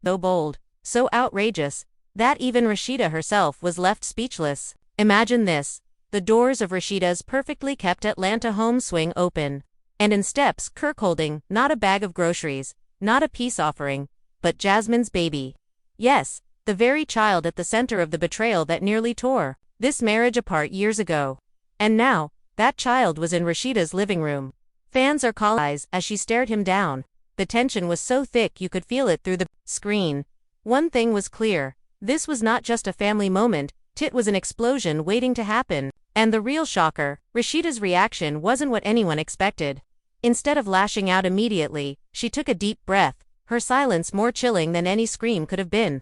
so bold, so outrageous, that even Rashida herself was left speechless. Imagine this. The doors of Rashida's perfectly kept Atlanta home swing open. And in steps Kirk holding, not a bag of groceries, not a peace offering, but Jasmine's baby. Yes, the very child at the center of the betrayal that nearly tore this marriage apart years ago. And now, that child was in Rashida's living room. Fans are calling eyes as she stared him down. The tension was so thick you could feel it through the screen. One thing was clear. This was not just a family moment, it was an explosion waiting to happen. And the real shocker, Rashida's reaction wasn't what anyone expected. Instead of lashing out immediately, she took a deep breath, her silence more chilling than any scream could have been.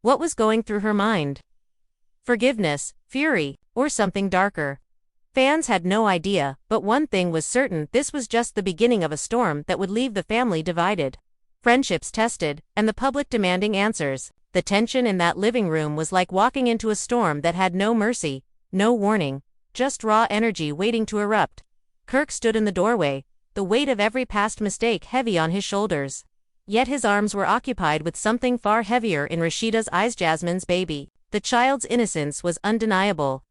What was going through her mind? Forgiveness, fury, or something darker? Fans had no idea, but one thing was certain: this was just the beginning of a storm that would leave the family divided, friendships tested, and the public demanding answers. The tension in that living room was like walking into a storm that had no mercy, no warning, just raw energy waiting to erupt. Kirk stood in the doorway, the weight of every past mistake heavy on his shoulders. Yet his arms were occupied with something far heavier in Rashida's eyes: Jasmine's baby. The child's innocence was undeniable.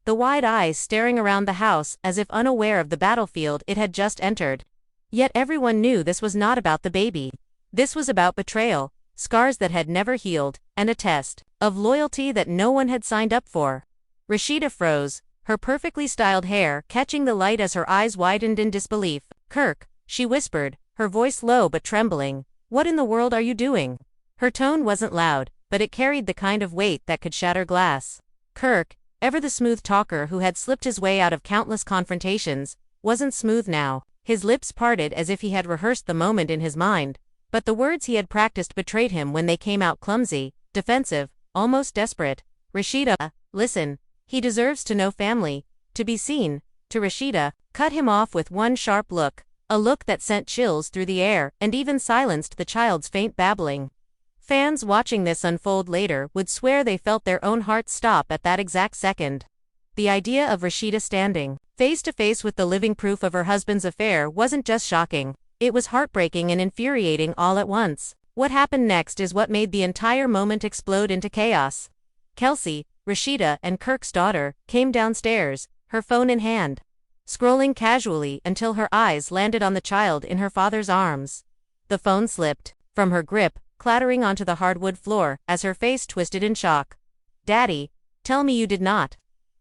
The wide eyes staring around the house as if unaware of the battlefield it had just entered. Yet everyone knew this was not about the baby. This was about betrayal, scars that had never healed, and a test of loyalty that no one had signed up for. Rashida froze, her perfectly styled hair catching the light as her eyes widened in disbelief. "Kirk," she whispered, her voice low but trembling, "what in the world are you doing?" Her tone wasn't loud, but it carried the kind of weight that could shatter glass. Kirk, ever the smooth talker who had slipped his way out of countless confrontations, wasn't smooth now. His lips parted as if he had rehearsed the moment in his mind, but the words he had practiced betrayed him when they came out clumsy, defensive, almost desperate. "Rashida, listen. He deserves to know family, to be seen." To Rashida, cut him off with one sharp look, a look that sent chills through the air and even silenced the child's faint babbling. Fans watching this unfold later would swear they felt their own hearts stop at that exact second. The idea of Rashida standing face to face with the living proof of her husband's affair wasn't just shocking, it was heartbreaking and infuriating all at once. What happened next is what made the entire moment explode into chaos. Kelsey, Rashida and Kirk's daughter, came downstairs, her phone in hand, scrolling casually until her eyes landed on the child in her father's arms. The phone slipped from her grip, clattering onto the hardwood floor as her face twisted in shock. "Daddy, tell me you did not,"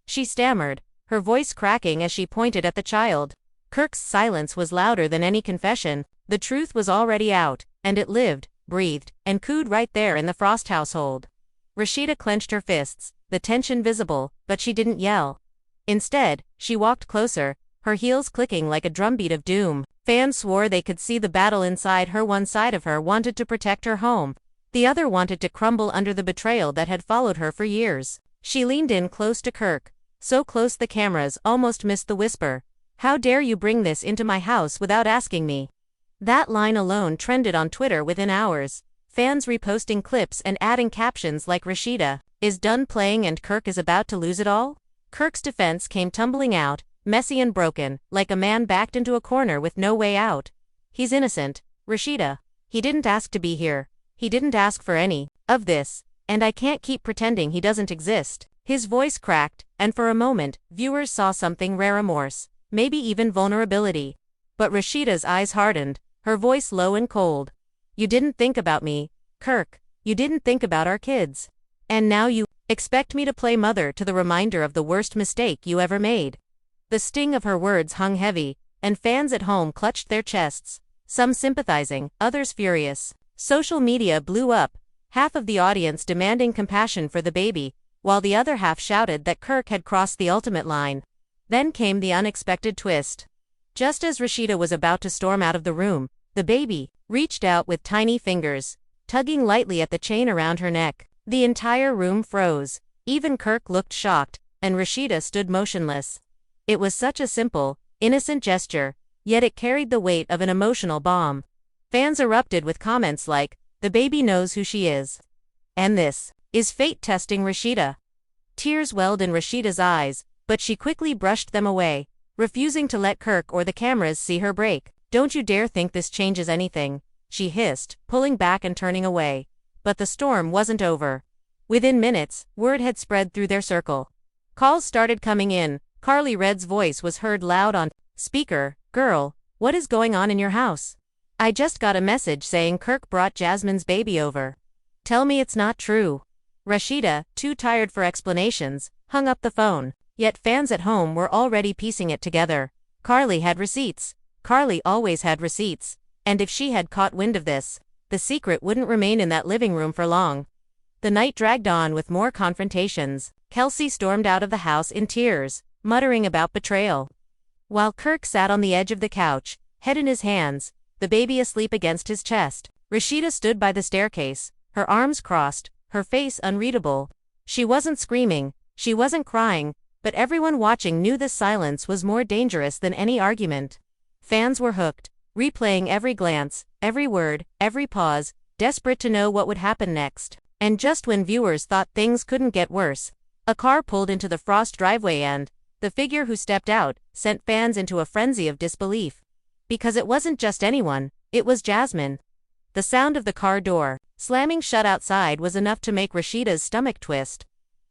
she stammered, her voice cracking as she pointed at the child. Kirk's silence was louder than any confession. The truth was already out, and it lived, breathed, and cooed right there in the Frost household. Rashida clenched her fists, the tension visible, but she didn't yell. Instead, she walked closer, her heels clicking like a drumbeat of doom. Fans swore they could see the battle inside her. One side of her wanted to protect her home. The other wanted to crumble under the betrayal that had followed her for years. She leaned in close to Kirk, so close the cameras almost missed the whisper. "How dare you bring this into my house without asking me?" That line alone trended on Twitter within hours, fans reposting clips and adding captions like "Rashida is done playing and Kirk is about to lose it all." Kirk's defense came tumbling out, messy and broken, like a man backed into a corner with no way out. "He's innocent, Rashida. He didn't ask to be here. He didn't ask for any of this, and I can't keep pretending he doesn't exist." His voice cracked, and for a moment, viewers saw something rare: remorse, maybe even vulnerability. But Rashida's eyes hardened, her voice low and cold. "You didn't think about me, Kirk. You didn't think about our kids. And now you expect me to play mother to the reminder of the worst mistake you ever made." The sting of her words hung heavy, and fans at home clutched their chests, some sympathizing, others furious. Social media blew up, half of the audience demanding compassion for the baby, while the other half shouted that Kirk had crossed the ultimate line. Then came the unexpected twist. Just as Rashida was about to storm out of the room, the baby reached out with tiny fingers, tugging lightly at the chain around her neck. The entire room froze. Even Kirk looked shocked, and Rashida stood motionless. It was such a simple, innocent gesture, yet it carried the weight of an emotional bomb. Fans erupted with comments like, "The baby knows who she is," and "This is fate testing Rashida." Tears welled in Rashida's eyes, but she quickly brushed them away, refusing to let Kirk or the cameras see her break. "Don't you dare think this changes anything," she hissed, pulling back and turning away. But the storm wasn't over. Within minutes, word had spread through their circle. Calls started coming in. Carly Red's voice was heard loud on speaker. "Girl, what is going on in your house? I just got a message saying Kirk brought Jasmine's baby over. Tell me it's not true." Rashida, too tired for explanations, hung up the phone. Yet fans at home were already piecing it together. Carly had receipts. Carly always had receipts. And if she had caught wind of this, the secret wouldn't remain in that living room for long. The night dragged on with more confrontations. Kelsey stormed out of the house in tears, muttering about betrayal. While Kirk sat on the edge of the couch, head in his hands, the baby asleep against his chest, Rashida stood by the staircase, her arms crossed, her face unreadable. She wasn't screaming, she wasn't crying, but everyone watching knew this silence was more dangerous than any argument. Fans were hooked, replaying every glance, every word, every pause, desperate to know what would happen next. And just when viewers thought things couldn't get worse, a car pulled into the Frost driveway and the figure who stepped out sent fans into a frenzy of disbelief. Because it wasn't just anyone, it was Jasmine. The sound of the car door slamming shut outside was enough to make Rashida's stomach twist.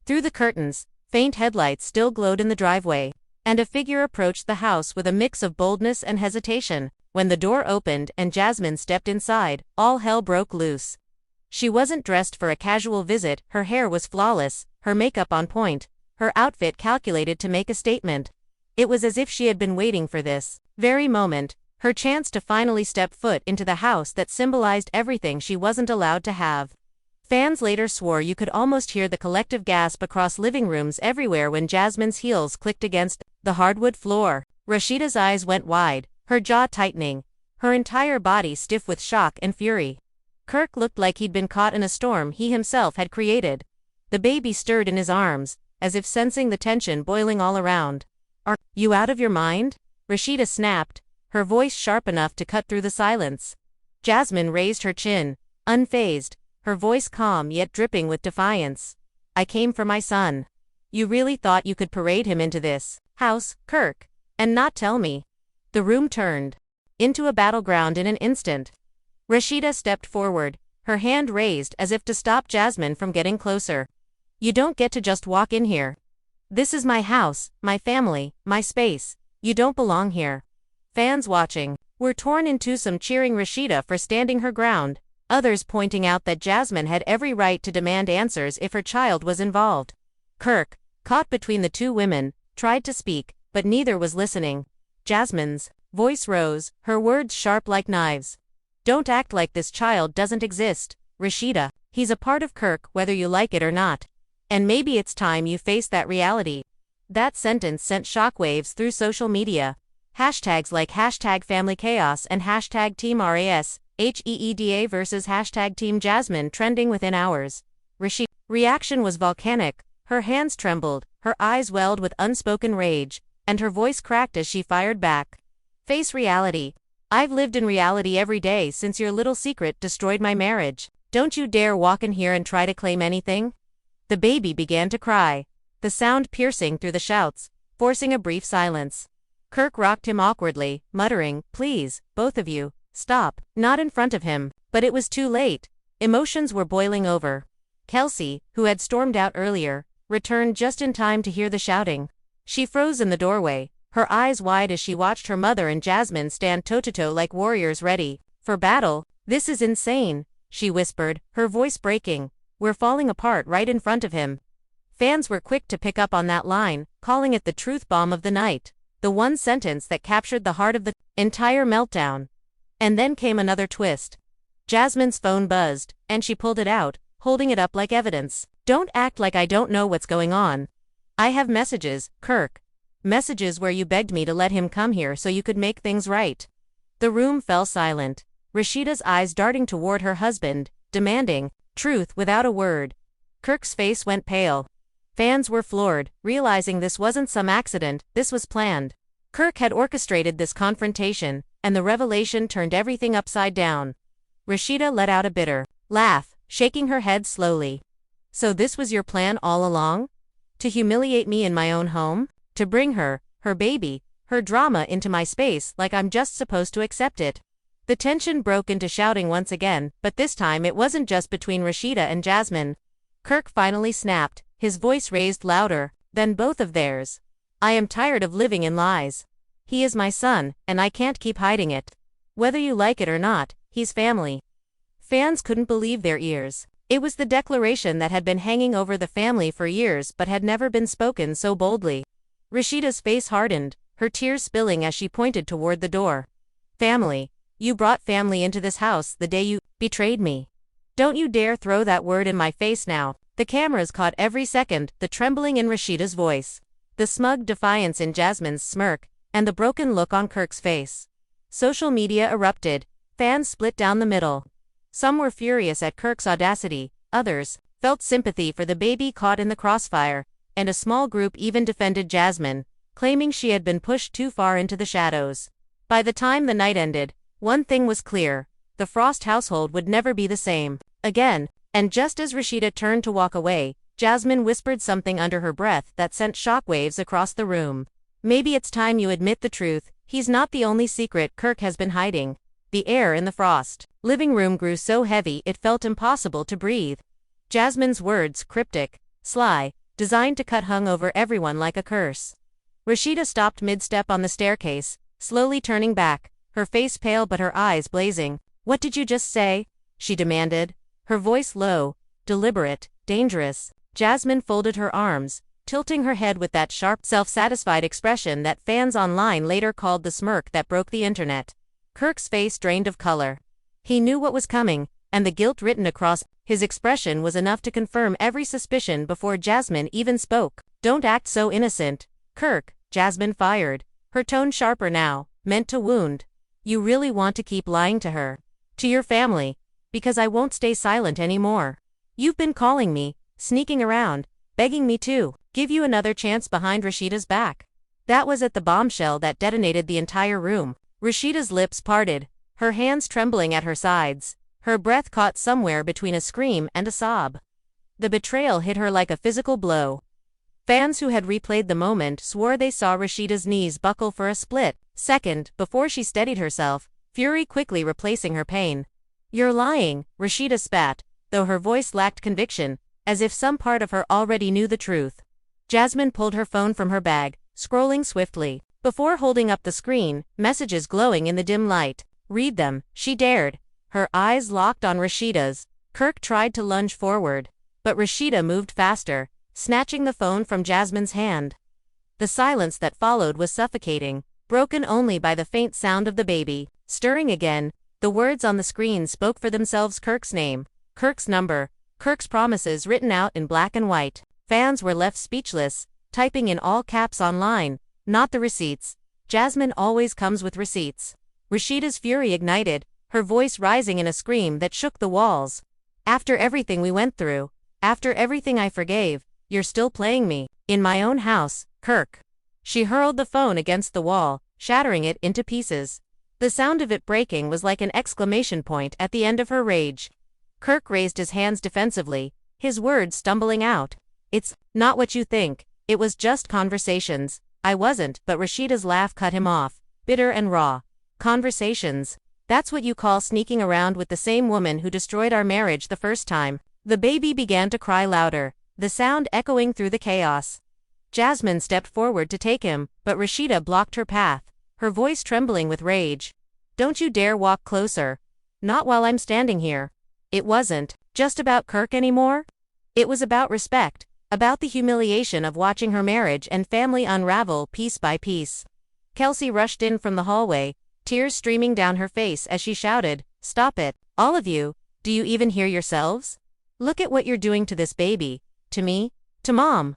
Through the curtains, faint headlights still glowed in the driveway, and a figure approached the house with a mix of boldness and hesitation. When the door opened and Jasmine stepped inside, all hell broke loose. She wasn't dressed for a casual visit, her hair was flawless, her makeup on point, her outfit calculated to make a statement. It was as if she had been waiting for this very moment, her chance to finally step foot into the house that symbolized everything she wasn't allowed to have. Fans later swore you could almost hear the collective gasp across living rooms everywhere when Jasmine's heels clicked against the hardwood floor. Rashida's eyes went wide, her jaw tightening, her entire body stiff with shock and fury. Kirk looked like he'd been caught in a storm he himself had created. The baby stirred in his arms, as if sensing the tension boiling all around. "Are you out of your mind?" Rashida snapped, her voice sharp enough to cut through the silence. Jasmine raised her chin, unfazed, her voice calm yet dripping with defiance. "I came for my son. You really thought you could parade him into this house, Kirk, and not tell me?" The room turned into a battleground in an instant. Rashida stepped forward, her hand raised as if to stop Jasmine from getting closer. "You don't get to just walk in here. This is my house, my family, my space. You don't belong here." Fans watching were torn into, some cheering Rashida for standing her ground, others pointing out that Jasmine had every right to demand answers if her child was involved. Kirk, caught between the two women, tried to speak, but neither was listening. Jasmine's voice rose, her words sharp like knives. "Don't act like this child doesn't exist, Rashida. He's a part of Kirk whether you like it or not. And maybe it's time you face that reality." That sentence sent shockwaves through social media. Hashtags like #FamilyChaos and #TeamRasHeeda versus #TeamJasmine trending within hours. Rashida's reaction was volcanic, her hands trembled, her eyes welled with unspoken rage, and her voice cracked as she fired back. "Face reality. I've lived in reality every day since your little secret destroyed my marriage. Don't you dare walk in here and try to claim anything." The baby began to cry, the sound piercing through the shouts, forcing a brief silence. Kirk rocked him awkwardly, muttering, "Please, both of you, stop." Not in front of him, but it was too late. Emotions were boiling over. Kelsey, who had stormed out earlier, returned just in time to hear the shouting. She froze in the doorway, her eyes wide as she watched her mother and Jasmine stand toe-to-toe like warriors ready for battle. "This is insane," she whispered, her voice breaking. "We're falling apart right in front of him." Fans were quick to pick up on that line, calling it the truth bomb of the night, the one sentence that captured the heart of the entire meltdown. And then came another twist. Jasmine's phone buzzed, and she pulled it out, holding it up like evidence. "Don't act like I don't know what's going on. I have messages, Kirk. Messages where you begged me to let him come here so you could make things right." The room fell silent, Rashida's eyes darting toward her husband, demanding truth without a word. Kirk's face went pale. Fans were floored, realizing this wasn't some accident, this was planned. Kirk had orchestrated this confrontation, and the revelation turned everything upside down. Rashida let out a bitter laugh, shaking her head slowly. "So this was your plan all along? To humiliate me in my own home? To bring her baby, her drama into my space like I'm just supposed to accept it?" The tension broke into shouting once again, but this time it wasn't just between Rashida and Jasmine. Kirk finally snapped, his voice raised louder than both of theirs. I am tired of living in lies. He is my son, and I can't keep hiding it. Whether you like it or not, he's family. Fans couldn't believe their ears. It was the declaration that had been hanging over the family for years but had never been spoken so boldly. Rashida's face hardened, her tears spilling as she pointed toward the door. Family. You brought family into this house the day you betrayed me. Don't you dare throw that word in my face now. The cameras caught every second, the trembling in Rashida's voice, the smug defiance in Jasmine's smirk, and the broken look on Kirk's face. Social media erupted, fans split down the middle. Some were furious at Kirk's audacity, others felt sympathy for the baby caught in the crossfire, and a small group even defended Jasmine, claiming she had been pushed too far into the shadows. By the time the night ended, one thing was clear: the Frost household would never be the same again, and just as Rashida turned to walk away, Jasmine whispered something under her breath that sent shockwaves across the room. Maybe it's time you admit the truth, he's not the only secret Kirk has been hiding. The air in the Frost living room grew so heavy it felt impossible to breathe. Jasmine's words, cryptic, sly, designed to cut, hung over everyone like a curse. Rashida stopped mid-step on the staircase, slowly turning back, her face pale but her eyes blazing. What did you just say? She demanded, her voice low, deliberate, dangerous. Jasmine folded her arms, tilting her head with that sharp, self-satisfied expression that fans online later called the smirk that broke the internet. Kirk's face drained of color. He knew what was coming, and the guilt written across his expression was enough to confirm every suspicion before Jasmine even spoke. Don't act so innocent, Kirk, Jasmine fired, her tone sharper now, meant to wound. You really want to keep lying to her? To your family? Because I won't stay silent anymore. You've been calling me, sneaking around, begging me to give you another chance behind Rashida's back. That was at the bombshell that detonated the entire room. Rashida's lips parted, her hands trembling at her sides, her breath caught somewhere between a scream and a sob. The betrayal hit her like a physical blow. Fans who had replayed the moment swore they saw Rashida's knees buckle for a split second before she steadied herself, fury quickly replacing her pain. You're lying, Rashida spat, though her voice lacked conviction, as if some part of her already knew the truth. Jasmine pulled her phone from her bag, scrolling swiftly. Before holding up the screen, messages glowing in the dim light. Read them, she dared. Her eyes locked on Rashida's. Kirk tried to lunge forward, but Rashida moved faster, snatching the phone from Jasmine's hand. The silence that followed was suffocating, broken only by the faint sound of the baby stirring again. The words on the screen spoke for themselves: Kirk's name, Kirk's number, Kirk's promises written out in black and white. Fans were left speechless, typing in all caps online. Not the receipts. Jasmine always comes with receipts. Rashida's fury ignited, her voice rising in a scream that shook the walls. After everything we went through, after everything I forgave, you're still playing me, in my own house, Kirk. She hurled the phone against the wall, shattering it into pieces. The sound of it breaking was like an exclamation point at the end of her rage. Kirk raised his hands defensively, his words stumbling out. It's not what you think, it was just conversations. I wasn't, but Rashida's laugh cut him off, bitter and raw. Conversations? That's what you call sneaking around with the same woman who destroyed our marriage the first time. The baby began to cry louder, the sound echoing through the chaos. Jasmine stepped forward to take him, but Rashida blocked her path, her voice trembling with rage. Don't you dare walk closer. Not while I'm standing here. It wasn't just about Kirk anymore. It was about respect, about the humiliation of watching her marriage and family unravel piece by piece. Kelsey rushed in from the hallway, tears streaming down her face as she shouted, "Stop it, all of you, do you even hear yourselves? Look at what you're doing to this baby, to me, to Mom."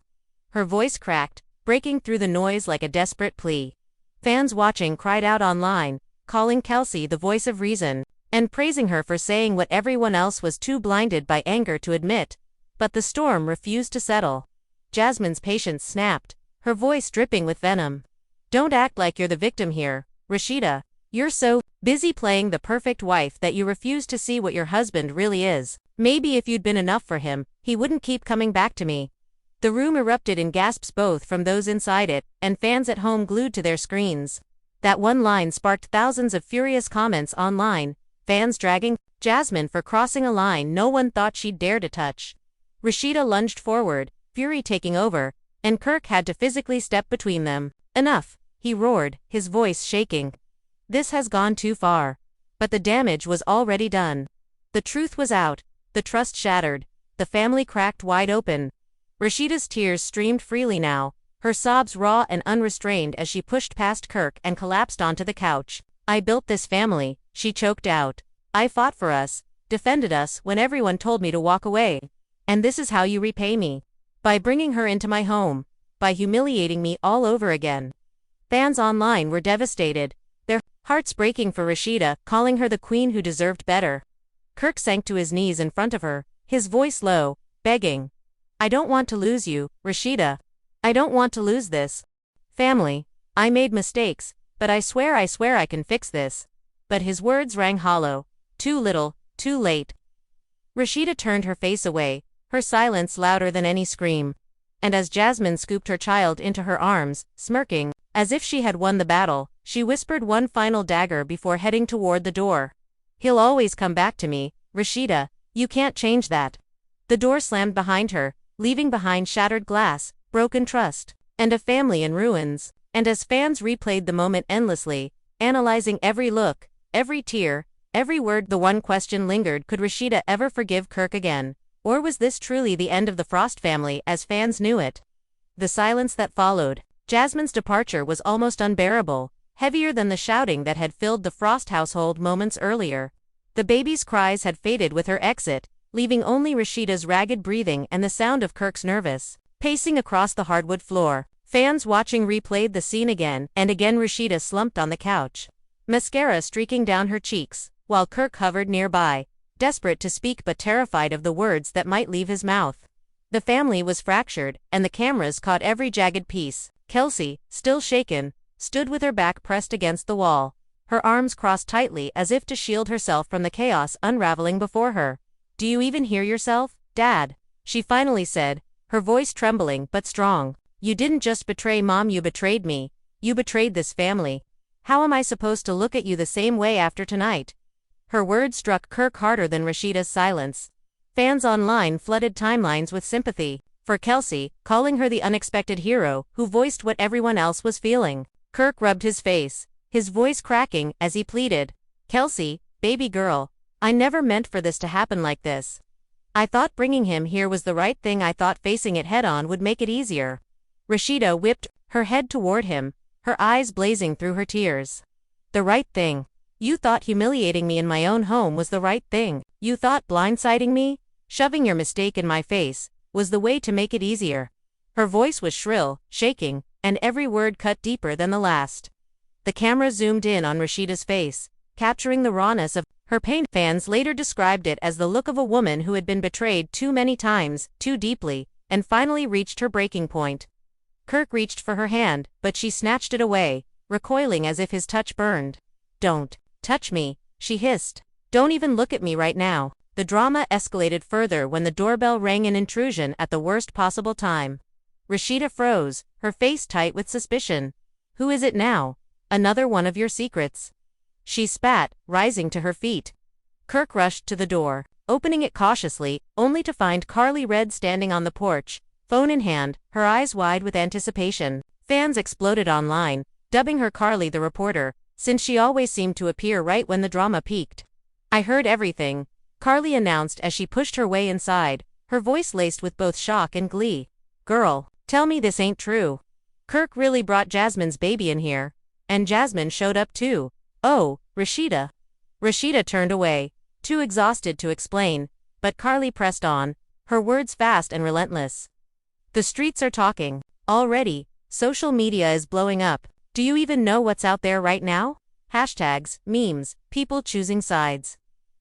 Her voice cracked, breaking through the noise like a desperate plea. Fans watching cried out online, calling Kelsey the voice of reason, and praising her for saying what everyone else was too blinded by anger to admit. But the storm refused to settle. Jasmine's patience snapped, her voice dripping with venom. Don't act like you're the victim here, Rashida. You're so busy playing the perfect wife that you refuse to see what your husband really is. Maybe if you'd been enough for him, he wouldn't keep coming back to me. The room erupted in gasps, both from those inside it and fans at home glued to their screens. That one line sparked thousands of furious comments online, fans dragging Jasmine for crossing a line no one thought she'd dare to touch. Rashida lunged forward, fury taking over, and Kirk had to physically step between them. "Enough," he roared, his voice shaking. "This has gone too far." But the damage was already done. The truth was out, the trust shattered, the family cracked wide open. Rashida's tears streamed freely now, her sobs raw and unrestrained as she pushed past Kirk and collapsed onto the couch. "I built this family," she choked out. "I fought for us, defended us when everyone told me to walk away. And this is how you repay me. By bringing her into my home. By humiliating me all over again." Fans online were devastated, their hearts breaking for Rashida, calling her the queen who deserved better. Kirk sank to his knees in front of her, his voice low, begging. "I don't want to lose you, Rashida. I don't want to lose this family. I made mistakes, but I swear I can fix this." But his words rang hollow. Too little, too late. Rashida turned her face away, her silence louder than any scream. And as Jasmine scooped her child into her arms, smirking, as if she had won the battle, she whispered one final dagger before heading toward the door. "He'll always come back to me, Rashida, you can't change that." The door slammed behind her, leaving behind shattered glass, broken trust, and a family in ruins. And as fans replayed the moment endlessly, analyzing every look, every tear, every word, the one question lingered: could Rashida ever forgive Kirk again? Or was this truly the end of the Frost family as fans knew it? The silence that followed Jasmine's departure was almost unbearable, heavier than the shouting that had filled the Frost household moments earlier. The baby's cries had faded with her exit, leaving only Rashida's ragged breathing and the sound of Kirk's nervous pacing across the hardwood floor. Fans watching replayed the scene again and again. Rashida slumped on the couch, mascara streaking down her cheeks, while Kirk hovered nearby, desperate to speak but terrified of the words that might leave his mouth. The family was fractured, and the cameras caught every jagged piece. Kelsey, still shaken, stood with her back pressed against the wall, her arms crossed tightly as if to shield herself from the chaos unraveling before her. "Do you even hear yourself, Dad?" she finally said, her voice trembling but strong. "You didn't just betray Mom, you betrayed me. You betrayed this family. How am I supposed to look at you the same way after tonight?" Her words struck Kirk harder than Rashida's silence. Fans online flooded timelines with sympathy for Kelsey, calling her the unexpected hero who voiced what everyone else was feeling. Kirk rubbed his face, his voice cracking as he pleaded. "Kelsey, baby girl, I never meant for this to happen like this. I thought bringing him here was the right thing. I thought facing it head-on would make it easier." Rashida whipped her head toward him, her eyes blazing through her tears. "The right thing? You thought humiliating me in my own home was the right thing? You thought blindsiding me, shoving your mistake in my face, was the way to make it easier?" Her voice was shrill, shaking, and every word cut deeper than the last. The camera zoomed in on Rashida's face, capturing the rawness of her pain. Fans later described it as the look of a woman who had been betrayed too many times, too deeply, and finally reached her breaking point. Kirk reached for her hand, but she snatched it away, recoiling as if his touch burned. "Don't touch me," she hissed. "Don't even look at me right now." The drama escalated further when the doorbell rang, an intrusion at the worst possible time. Rashida froze, her face tight with suspicion. "Who is it now? Another one of your secrets?" she spat, rising to her feet. Kirk rushed to the door, opening it cautiously, only to find Carly Red standing on the porch, phone in hand, her eyes wide with anticipation. Fans exploded online, dubbing her Carly the reporter, since she always seemed to appear right when the drama peaked. "I heard everything," Carly announced as she pushed her way inside, her voice laced with both shock and glee. "Girl, tell me this ain't true. Kirk really brought Jasmine's baby in here. And Jasmine showed up too. Oh, Rashida." Rashida turned away, too exhausted to explain, but Carly pressed on, her words fast and relentless. "The streets are talking. Already, social media is blowing up. Do you even know what's out there right now? Hashtags, memes, people choosing sides.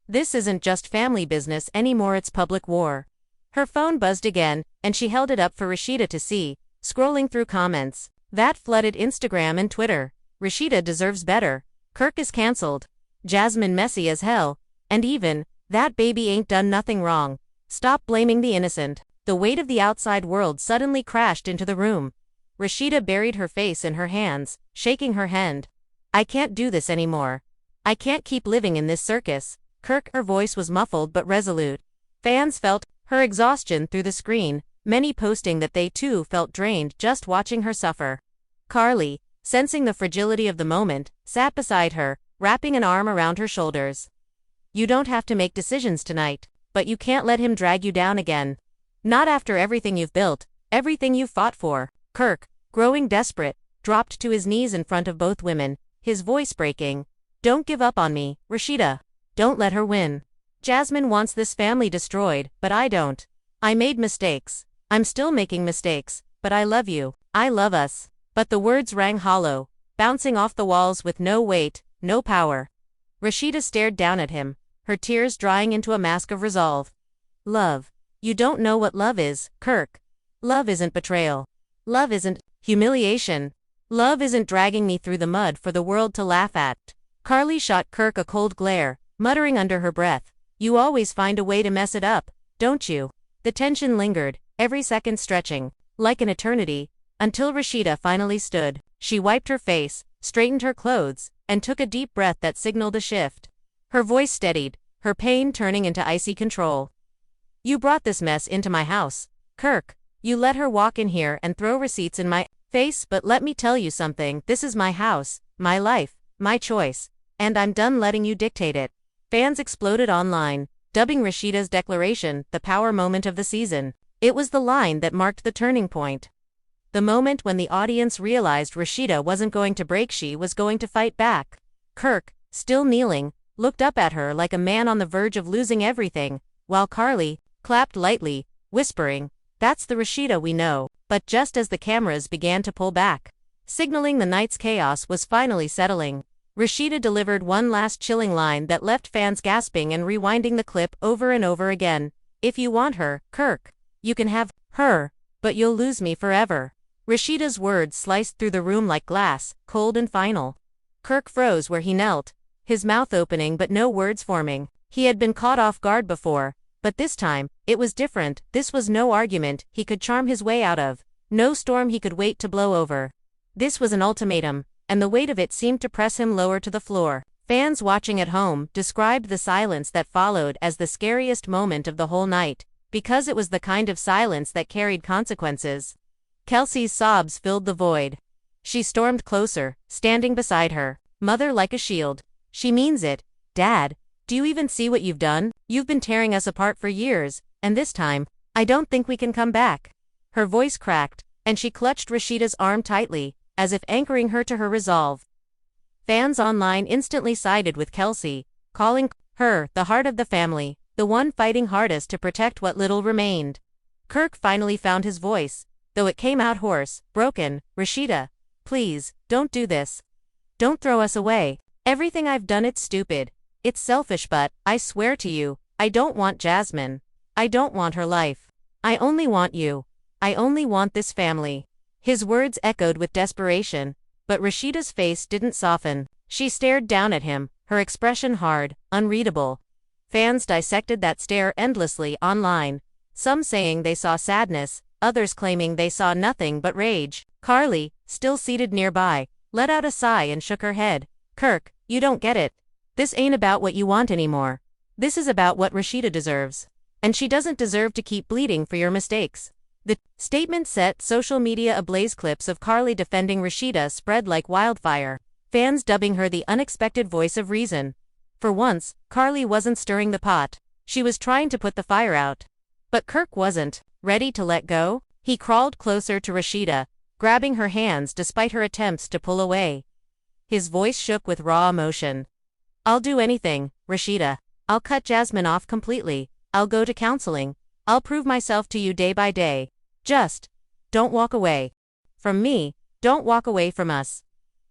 This isn't just family business anymore, it's public war." Her phone buzzed again, and she held it up for Rashida to see, scrolling through comments that flooded Instagram and Twitter. "Rashida deserves better. Kirk is cancelled. Jasmine messy as hell. And even, that baby ain't done nothing wrong. Stop blaming the innocent." The weight of the outside world suddenly crashed into the room. Rashida buried her face in her hands, shaking her head. I can't do this anymore. I can't keep living in this circus. Kirk, her voice was muffled but resolute. Fans felt her exhaustion through the screen, many posting that they too felt drained just watching her suffer. Carly, sensing the fragility of the moment, sat beside her, wrapping an arm around her shoulders. You don't have to make decisions tonight, but you can't let him drag you down again. Not after everything you've built, everything you've fought for. Kirk, growing desperate, dropped to his knees in front of both women, his voice breaking. Don't give up on me, Rashida. Don't let her win. Jasmine wants this family destroyed, but I don't. I made mistakes. I'm still making mistakes, but I love you. I love us. But the words rang hollow, bouncing off the walls with no weight, no power. Rashida stared down at him, her tears drying into a mask of resolve. Love. You don't know what love is, Kirk. Love isn't betrayal. Love isn't humiliation. Love isn't dragging me through the mud for the world to laugh at. Carly shot Kirk a cold glare, muttering under her breath. You always find a way to mess it up, don't you? The tension lingered, every second stretching, like an eternity, until Rashida finally stood. She wiped her face, straightened her clothes, and took a deep breath that signaled a shift. Her voice steadied, her pain turning into icy control. You brought this mess into my house, Kirk. You let her walk in here and throw receipts in my face, but let me tell you something, this is my house, my life, my choice, and I'm done letting you dictate it. Fans exploded online, dubbing Rashida's declaration the power moment of the season. It was the line that marked the turning point. The moment when the audience realized Rashida wasn't going to break, she was going to fight back. Kirk, still kneeling, looked up at her like a man on the verge of losing everything, while Carly clapped lightly, whispering, "That's the Rashida we know." But just as the cameras began to pull back, signaling the night's chaos was finally settling, Rashida delivered one last chilling line that left fans gasping and rewinding the clip over and over again. If you want her, Kirk, you can have her, but you'll lose me forever. Rashida's words sliced through the room like glass, cold and final. Kirk froze where he knelt, his mouth opening but no words forming. He had been caught off guard before, but this time, it was different. This was no argument he could charm his way out of, no storm he could wait to blow over. This was an ultimatum, and the weight of it seemed to press him lower to the floor. Fans watching at home described the silence that followed as the scariest moment of the whole night, because it was the kind of silence that carried consequences. Kelsey's sobs filled the void. She stormed closer, standing beside her, mother like a shield. She means it, Dad. Do you even see what you've done? You've been tearing us apart for years, and this time, I don't think we can come back. Her voice cracked, and she clutched Rashida's arm tightly, as if anchoring her to her resolve. Fans online instantly sided with Kelsey, calling her the heart of the family, the one fighting hardest to protect what little remained. Kirk finally found his voice, though it came out hoarse, broken. Rashida, please, don't do this. Don't throw us away. Everything I've done, it's stupid. It's selfish, but, I swear to you, I don't want Jasmine. I don't want her life. I only want you. I only want this family. His words echoed with desperation, but Rashida's face didn't soften. She stared down at him, her expression hard, unreadable. Fans dissected that stare endlessly online, some saying they saw sadness, others claiming they saw nothing but rage. Carly, still seated nearby, let out a sigh and shook her head. Kirk, you don't get it. This ain't about what you want anymore. This is about what Rashida deserves. And she doesn't deserve to keep bleeding for your mistakes. The statement set social media ablaze. Clips of Carly defending Rashida spread like wildfire, fans dubbing her the unexpected voice of reason. For once, Carly wasn't stirring the pot. She was trying to put the fire out. But Kirk wasn't ready to let go. He crawled closer to Rashida, grabbing her hands despite her attempts to pull away. His voice shook with raw emotion. I'll do anything, Rashida. I'll cut Jasmine off completely. I'll go to counseling. I'll prove myself to you day by day. Just don't walk away from me. Don't walk away from us.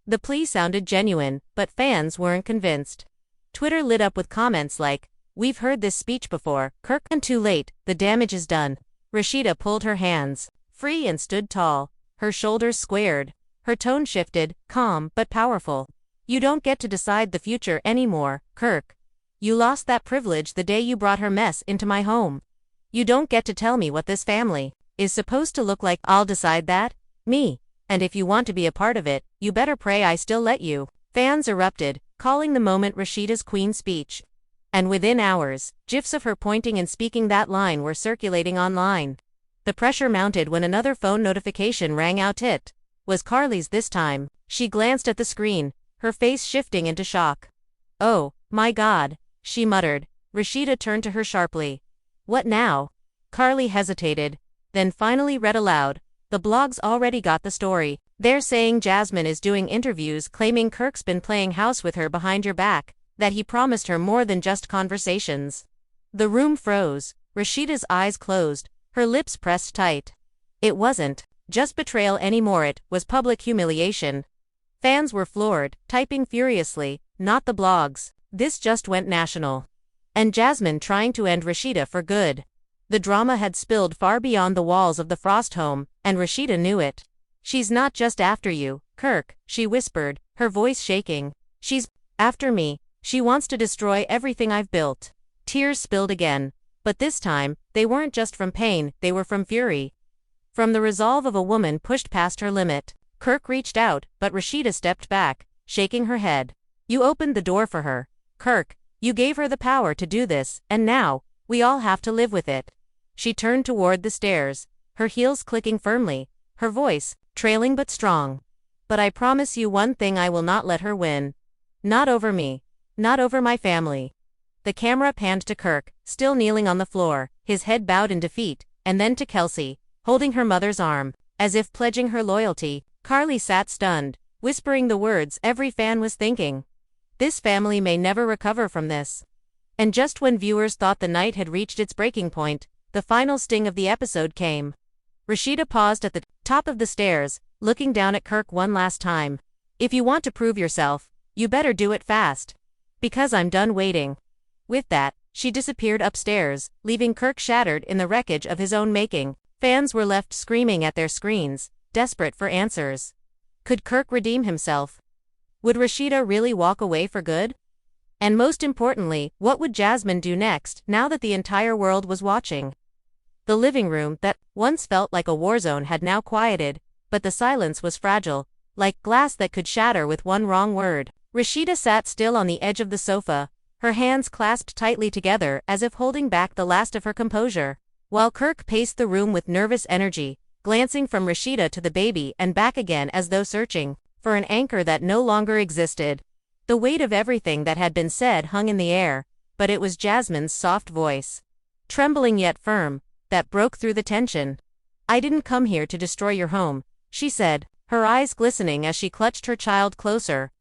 The plea sounded genuine, but fans weren't convinced. Twitter lit up with comments like, "We've heard this speech before, Kirk, and too late, the damage is done." Rashida pulled her hands free and stood tall, her shoulders squared. Her tone shifted, calm but powerful. You don't get to decide the future anymore, Kirk. You lost that privilege the day you brought her mess into my home. You don't get to tell me what this family is supposed to look like. I'll decide that. Me. And if you want to be a part of it, you better pray I still let you. Fans erupted, calling the moment Rashida's queen speech. And within hours, gifs of her pointing and speaking that line were circulating online. The pressure mounted when another phone notification rang out. It was Carly's this time. She glanced at the screen, her face shifting into shock. "Oh, my God," she muttered. Rashida turned to her sharply. "What now?" Carly hesitated, then finally read aloud. "The blog's already got the story. They're saying Jasmine is doing interviews claiming Kirk's been playing house with her behind your back, that he promised her more than just conversations." The room froze. Rashida's eyes closed, her lips pressed tight. It wasn't just betrayal anymore, it was public humiliation. Fans were floored, typing furiously, "Not the blogs. This just went national." And Jasmine trying to end Rashida for good. The drama had spilled far beyond the walls of the Frost home, and Rashida knew it. "She's not just after you, Kirk," she whispered, her voice shaking. "She's after me. She wants to destroy everything I've built." Tears spilled again. But this time, they weren't just from pain, they were from fury. From the resolve of a woman pushed past her limit. Kirk reached out, but Rashida stepped back, shaking her head. "You opened the door for her, Kirk. You gave her the power to do this, and now, we all have to live with it." She turned toward the stairs, her heels clicking firmly, her voice trailing but strong. "But I promise you one thing, I will not let her win. Not over me. Not over my family." The camera panned to Kirk, still kneeling on the floor, his head bowed in defeat, and then to Kelsey, holding her mother's arm, as if pledging her loyalty. Carly sat stunned, whispering the words every fan was thinking. This family may never recover from this. And just when viewers thought the night had reached its breaking point, the final sting of the episode came. Rashida paused at the top of the stairs, looking down at Kirk one last time. "If you want to prove yourself, you better do it fast. Because I'm done waiting." With that, she disappeared upstairs, leaving Kirk shattered in the wreckage of his own making. Fans were left screaming at their screens, desperate for answers. Could Kirk redeem himself? Would Rashida really walk away for good? And most importantly, what would Jasmine do next, now that the entire world was watching? The living room, that once felt like a war zone, had now quieted, but the silence was fragile, like glass that could shatter with one wrong word. Rashida sat still on the edge of the sofa, her hands clasped tightly together as if holding back the last of her composure, while Kirk paced the room with nervous energy, glancing from Rashida to the baby and back again as though searching for an anchor that no longer existed. The weight of everything that had been said hung in the air, but it was Jasmine's soft voice, trembling yet firm, that broke through the tension. "I didn't come here to destroy your home," she said, her eyes glistening as she clutched her child closer.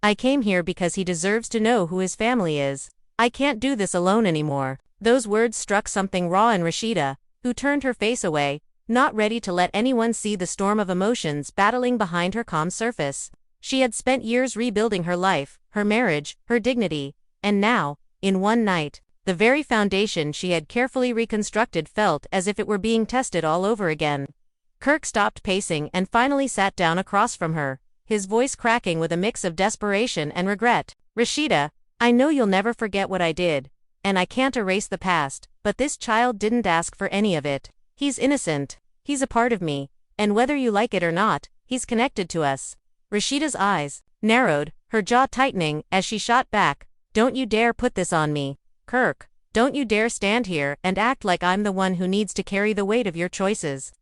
"I came here because he deserves to know who his family is. I can't do this alone anymore." Those words struck something raw in Rashida, who turned her face away, not ready to let anyone see the storm of emotions battling behind her calm surface. She had spent years rebuilding her life, her marriage, her dignity, and now, in one night, the very foundation she had carefully reconstructed felt as if it were being tested all over again. Kirk stopped pacing and finally sat down across from her, his voice cracking with a mix of desperation and regret. "Rashida, I know you'll never forget what I did, and I can't erase the past, but this child didn't ask for any of it. He's innocent. He's a part of me, and whether you like it or not, he's connected to us." Rashida's eyes narrowed, her jaw tightening as she shot back. "Don't you dare put this on me, Kirk. Don't you dare stand here and act like I'm the one who needs to carry the weight of your choices.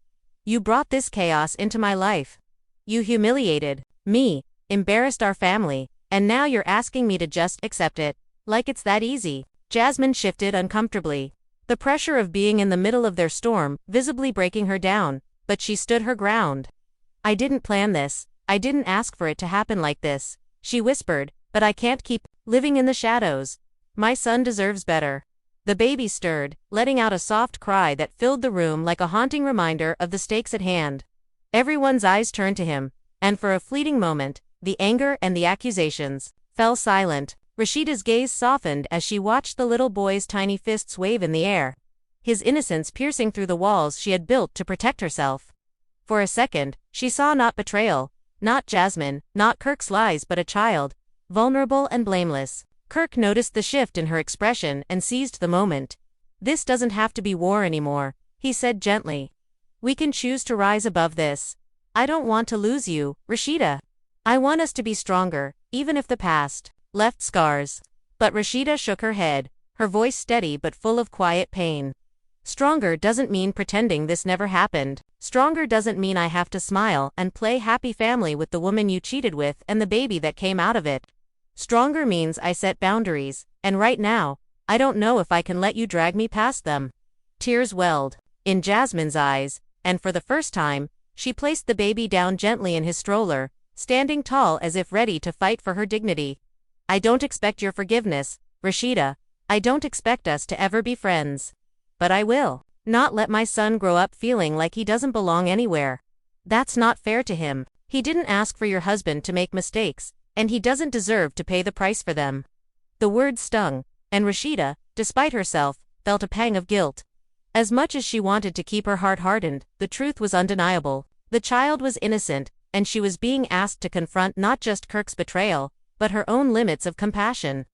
You brought this chaos into my life. You humiliated me, embarrassed our family, and now you're asking me to just accept it, like it's that easy." Jasmine shifted uncomfortably, the pressure of being in the middle of their storm visibly breaking her down, but she stood her ground. "I didn't plan this. I didn't ask for it to happen like this," she whispered, "but I can't keep living in the shadows. My son deserves better." The baby stirred, letting out a soft cry that filled the room like a haunting reminder of the stakes at hand. Everyone's eyes turned to him, and for a fleeting moment, the anger and the accusations fell silent. Rashida's gaze softened as she watched the little boy's tiny fists wave in the air, his innocence piercing through the walls she had built to protect herself. For a second, she saw not betrayal, not Jasmine, not Kirk's lies, but a child, vulnerable and blameless. Kirk noticed the shift in her expression and seized the moment. "This doesn't have to be war anymore," he said gently. "We can choose to rise above this. I don't want to lose you, Rashida. I want us to be stronger, even if the past left scars. But Rashida shook her head, her voice steady but full of quiet pain. Stronger doesn't mean pretending this never happened. Stronger doesn't mean I have to smile and play happy family with the woman you cheated with and the baby that came out of it. Stronger means I set boundaries, and right now, I don't know if I can let you drag me past them. Tears welled in Jasmine's eyes, and for the first time, she placed the baby down gently in his stroller, standing tall as if ready to fight for her dignity. I don't expect your forgiveness, Rashida. I don't expect us to ever be friends. But I will not let my son grow up feeling like he doesn't belong anywhere. That's not fair to him. He didn't ask for your husband to make mistakes, and he doesn't deserve to pay the price for them. The words stung, and Rashida, despite herself, felt a pang of guilt. As much as she wanted to keep her heart hardened, the truth was undeniable. The child was innocent, and she was being asked to confront not just Kirk's betrayal, but her own limits of compassion.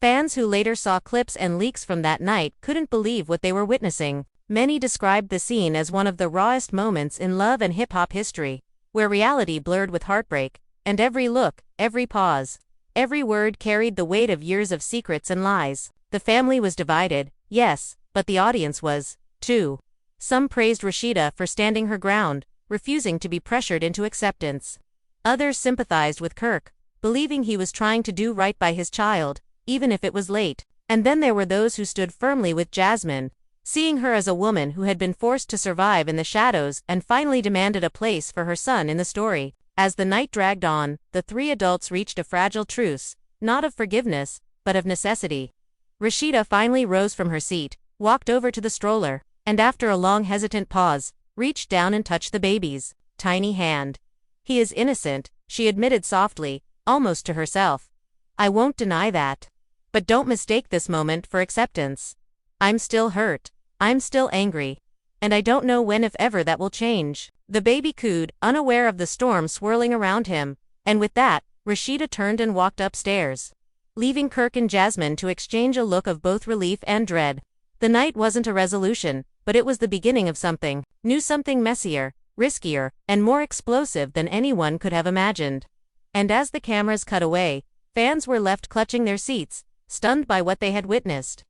Fans who later saw clips and leaks from that night couldn't believe what they were witnessing. Many described the scene as one of the rawest moments in love and hip-hop history, where reality blurred with heartbreak, and every look, every pause, every word carried the weight of years of secrets and lies. The family was divided, yes, but the audience was, too. Some praised Rashida for standing her ground, refusing to be pressured into acceptance. Others sympathized with Kirk, believing he was trying to do right by his child, even if it was late. And then there were those who stood firmly with Jasmine, seeing her as a woman who had been forced to survive in the shadows and finally demanded a place for her son in the story. As the night dragged on, the three adults reached a fragile truce, not of forgiveness, but of necessity. Rashida finally rose from her seat, walked over to the stroller, and after a long hesitant pause, reached down and touched the baby's tiny hand. He is innocent, she admitted softly, almost to herself. I won't deny that. But don't mistake this moment for acceptance. I'm still hurt. I'm still angry. And I don't know when if ever that will change. The baby cooed, unaware of the storm swirling around him, and with that, Rashida turned and walked upstairs, leaving Kirk and Jasmine to exchange a look of both relief and dread. The night wasn't a resolution, but it was the beginning of something new, something messier, riskier, and more explosive than anyone could have imagined. And as the cameras cut away, fans were left clutching their seats, stunned by what they had witnessed.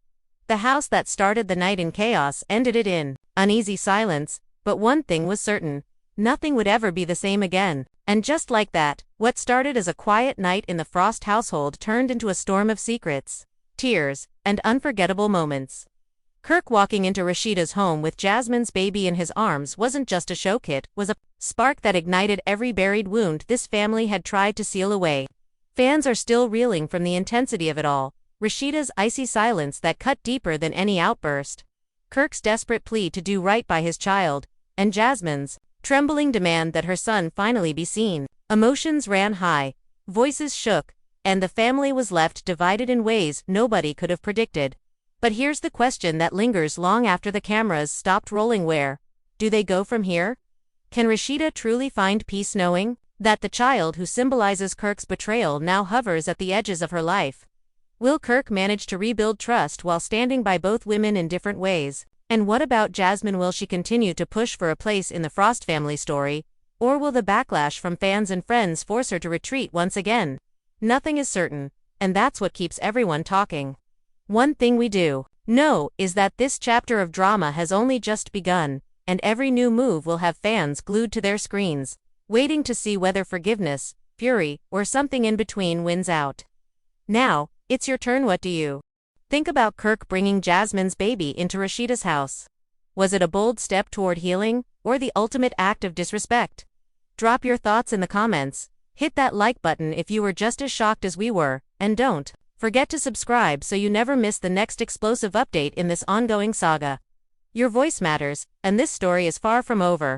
The house that started the night in chaos ended it in uneasy silence, but one thing was certain: nothing would ever be the same again. And just like that, what started as a quiet night in the Frost household turned into a storm of secrets, tears, and unforgettable moments. Kirk walking into Rashida's home with Jasmine's baby in his arms wasn't just a show kit, was a spark that ignited every buried wound this family had tried to seal away. Fans are still reeling from the intensity of it all. Rashida's icy silence that cut deeper than any outburst, Kirk's desperate plea to do right by his child, and Jasmine's trembling demand that her son finally be seen. Emotions ran high, voices shook, and the family was left divided in ways nobody could have predicted. But here's the question that lingers long after the cameras stopped rolling: where do they go from here? Can Rashida truly find peace knowing that the child who symbolizes Kirk's betrayal now hovers at the edges of her life? Will Kirk manage to rebuild trust while standing by both women in different ways? And what about Jasmine? Will she continue to push for a place in the Frost family story? Or will the backlash from fans and friends force her to retreat once again? Nothing is certain, and that's what keeps everyone talking. One thing we do know is that this chapter of drama has only just begun, and every new move will have fans glued to their screens, waiting to see whether forgiveness, fury, or something in between wins out. Now, it's your turn. What do you think about Kirk bringing Jasmine's baby into Rashida's house? Was it a bold step toward healing, or the ultimate act of disrespect? Drop your thoughts in the comments. Hit that like button if you were just as shocked as we were, and don't forget to subscribe so you never miss the next explosive update in this ongoing saga. Your voice matters, and this story is far from over.